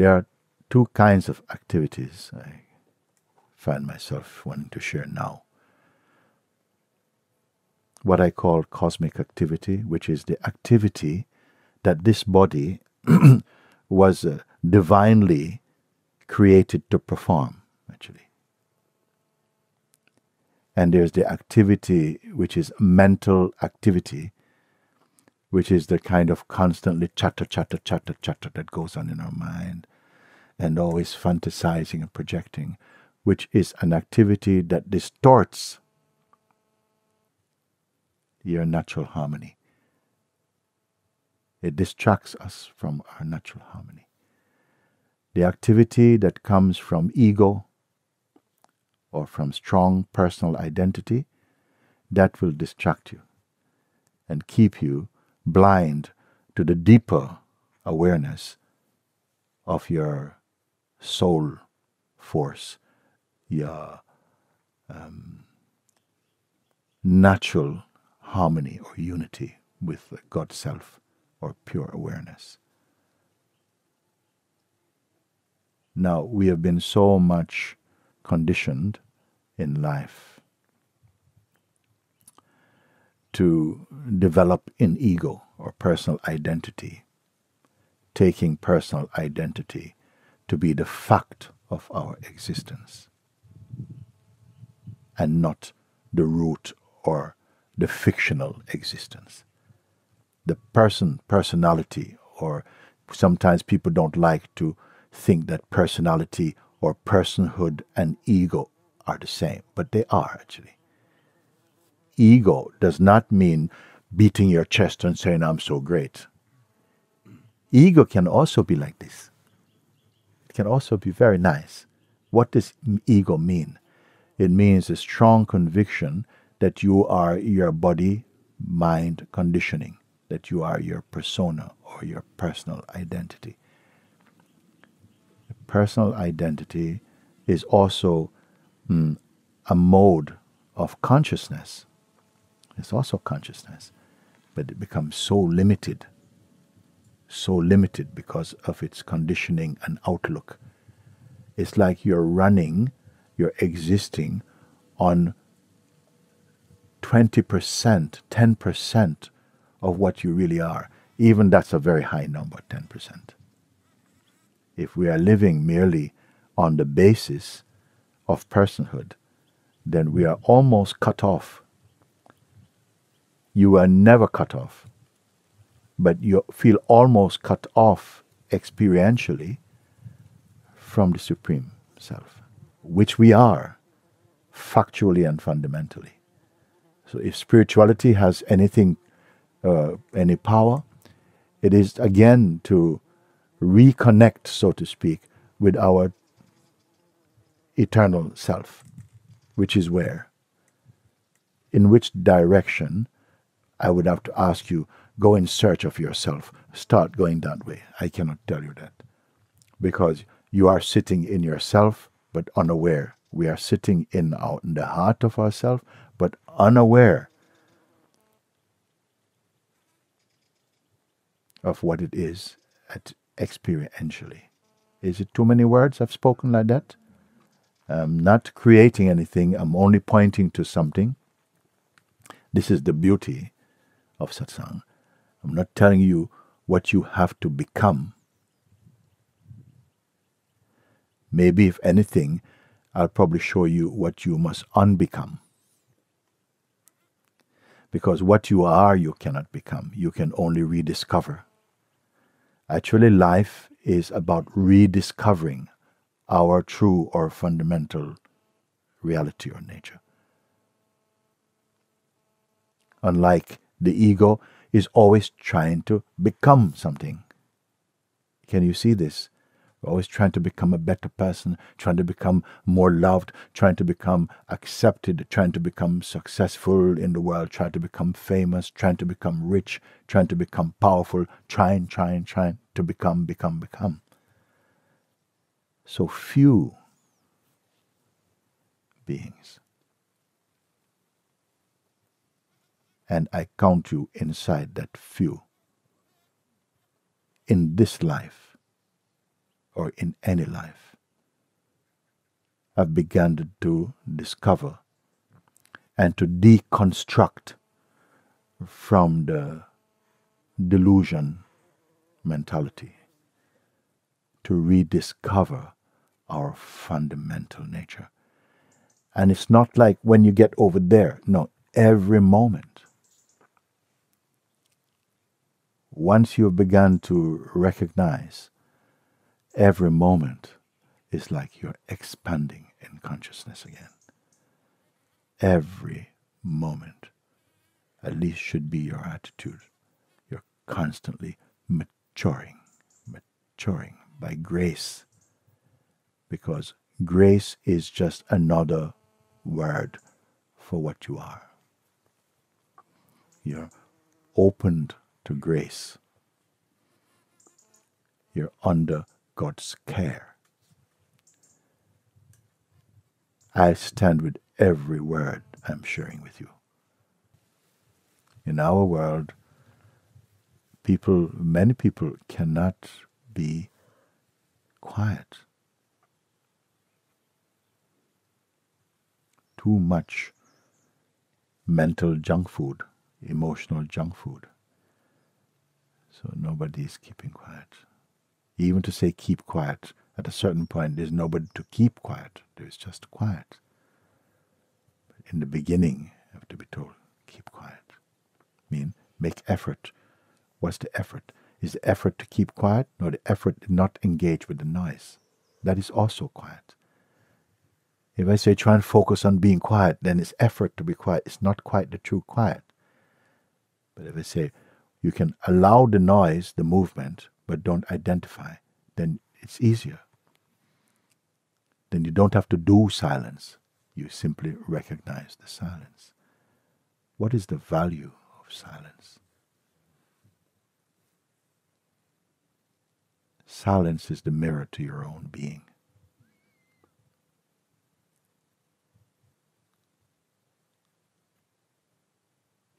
there are two kinds of activities I find myself wanting to share now. What I call cosmic activity, which is the activity that this body was divinely created to perform, actually. And there's the activity which is mental activity, which is the kind of constantly chatter that goes on in our mind, and always fantasizing and projecting, which is an activity that distorts your natural harmony. It distracts us from our natural harmony. The activity that comes from ego or from strong personal identity, that will distract you and keep you blind to the deeper awareness of your soul force, your natural harmony or unity with God self or pure awareness. Now, we have been so much conditioned in life to develop in ego or personal identity, taking personal identity to be the fact of our existence and not the root or the fictional existence. The personality, or sometimes people don't like to think that personality or personhood and ego are the same, but they are actually. Ego does not mean beating your chest and saying, I'm so great. Ego can also be like this. It can also be very nice. What does ego mean? It means a strong conviction that you are your body-mind conditioning, that you are your persona or your personal identity. Personal identity is also a mode of consciousness. It's also consciousness, but it becomes so limited because of its conditioning and outlook. It's like you're existing on 20%, 10% of what you really are. Even that's a very high number, 10%. If we are living merely on the basis of personhood, then we are almost cut off. You are never cut off, but you feel almost cut off experientially from the Supreme Self, which we are, factually and fundamentally. So if spirituality has anything, any power, it is again to reconnect, so to speak, with our eternal self, which is where? In which direction? I would have to ask you, go in search of yourself. Start going that way. I cannot tell you that. Because you are sitting in yourself, but unaware. We are sitting in the heart of ourself, but unaware of what it is experientially. Is it too many words I've spoken like that? I'm not creating anything. I'm only pointing to something. This is the beauty of satsang. I'm not telling you what you have to become. Maybe, if anything, I'll probably show you what you must unbecome. Because what you are, you cannot become. You can only rediscover. Actually, life is about rediscovering our true or fundamental reality or nature. Unlike the ego is always trying to become something. Can you see this? We're always trying to become a better person, trying to become more loved, trying to become accepted, trying to become successful in the world, trying to become famous, trying to become rich, trying to become powerful, trying to become. So few beings. And I count you inside that few. In this life, or in any life, I've begun to discover and to deconstruct from the delusion mentality to rediscover our fundamental nature. And it's not like when you get over there. No, every moment. Once you've begun to recognize, every moment is like you're expanding in consciousness again. Every moment, at least, should be your attitude. You're constantly maturing by grace. Because grace is just another word for what you are. You're opened to grace. You're under God's care. I stand with every word I'm sharing with you. In our world, many people cannot be quiet. Too much mental junk food, emotional junk food. So nobody is keeping quiet. Even to say keep quiet, at a certain point there's nobody to keep quiet. There's just quiet. But in the beginning, you have to be told, keep quiet. Make effort. What's the effort? Is the effort to keep quiet? No, the effort to not engage with the noise. That is also quiet. If I say try and focus on being quiet, then it's effort to be quiet. It's not quite the true quiet. But if I say you can allow the noise, the movement, but don't identify, then it's easier. Then you don't have to do silence. You simply recognize the silence. What is the value of silence? Silence is the mirror to your own being.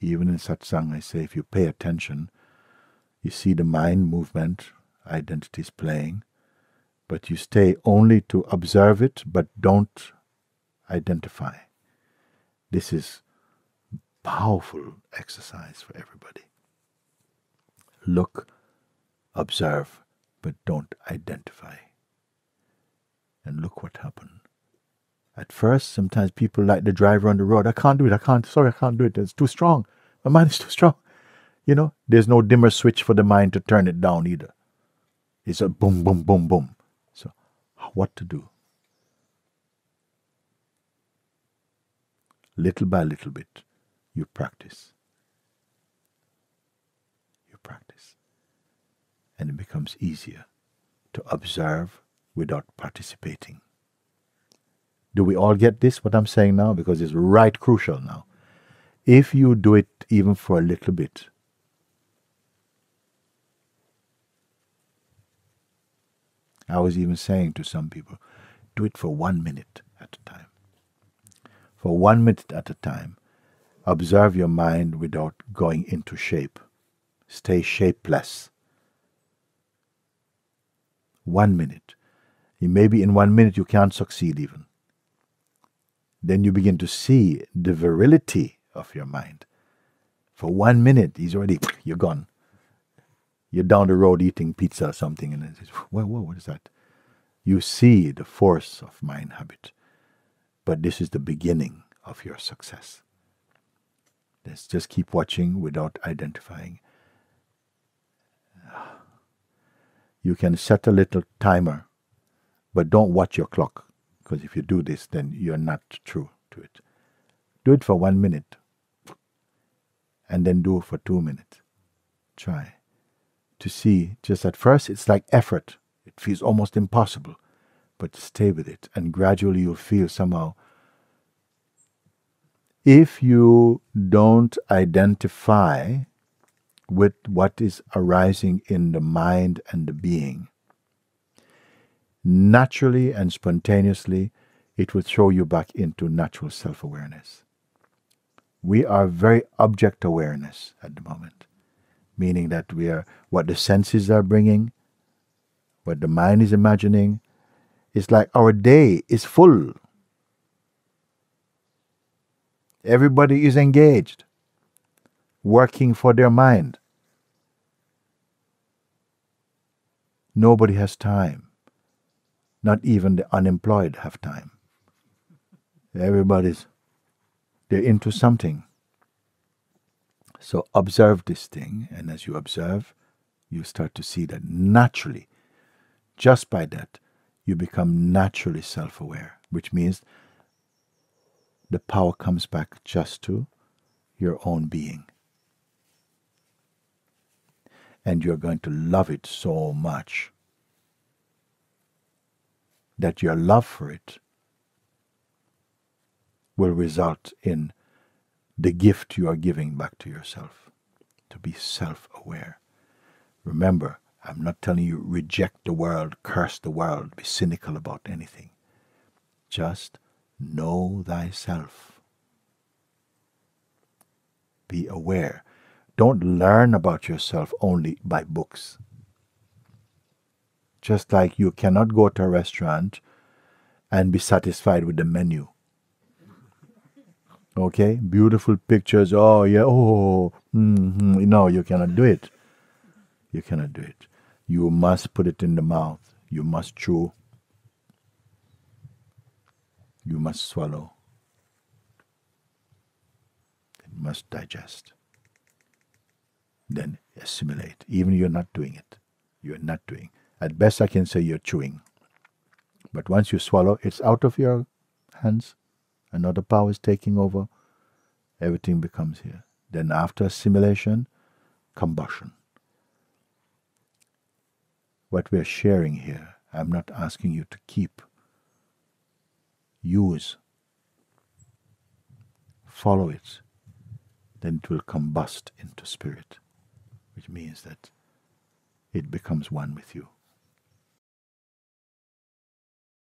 Even in satsang, I say, if you pay attention, you see the mind movement, identities playing, but you stay only to observe it, but don't identify. This is powerful exercise for everybody. Look, observe, but don't identify. And look what happened. At first, sometimes people like the driver on the road. I can't do it. I can't do it. It's too strong. My mind is too strong. There's no dimmer switch for the mind to turn it down either. It's a boom, boom, boom, boom. So, what to do? Little by little bit, you practice. You practice. And it becomes easier to observe without participating. Do we all get this, what I'm saying now? Because it's right crucial now. If you do it even for a little bit, I was even saying to some people, do it for 1 minute at a time. For 1 minute at a time, observe your mind without going into shape. Stay shapeless. 1 minute. Maybe in 1 minute you can't succeed even. Then you begin to see the virility of your mind. For 1 minute, you're gone. You're down the road eating pizza or something, and it's, whoa, what is that? You see the force of mind habit. But this is the beginning of your success. Let's just keep watching without identifying. You can set a little timer, but don't watch your clock. Because if you do this, then you're not true to it. Do it for 1 minute. And then do it for 2 minutes. Try to see. Just at first, it's like effort. It feels almost impossible. But stay with it. And gradually you'll feel somehow. If you don't identify with what is arising in the mind and the being, naturally and spontaneously, it will throw you back into natural self-awareness. We are very object awareness at the moment, meaning that we are what the senses are bringing, What the mind is imagining is like our day is full. Everybody is engaged, working for their mind. Nobody has time. Not even the unemployed have time. They're into something. So observe this thing, and as you observe, you start to see that naturally, just by that, you become naturally self-aware, which means the power comes back just to your own being. And you're going to love it so much that your love for it will result in the gift you are giving back to yourself, to be self-aware. Remember, I'm not telling you reject the world, curse the world, be cynical about anything. Just know thyself. Be aware. Don't learn about yourself only by books. Just like you cannot go to a restaurant and be satisfied with the menu. Okay? Beautiful pictures. Oh, yeah. Oh, no, you cannot do it. You cannot do it. You must put it in the mouth. You must chew. You must swallow. It must digest. Then assimilate. Even you're not doing it. You're not doing. At best I can say you're chewing. But once you swallow, it's out of your hands. Another power is taking over. Everything becomes here. Then after assimilation, combustion. What we are sharing here, I'm not asking you to keep. Use. Follow it. Then it will combust into spirit, which means that it becomes one with you.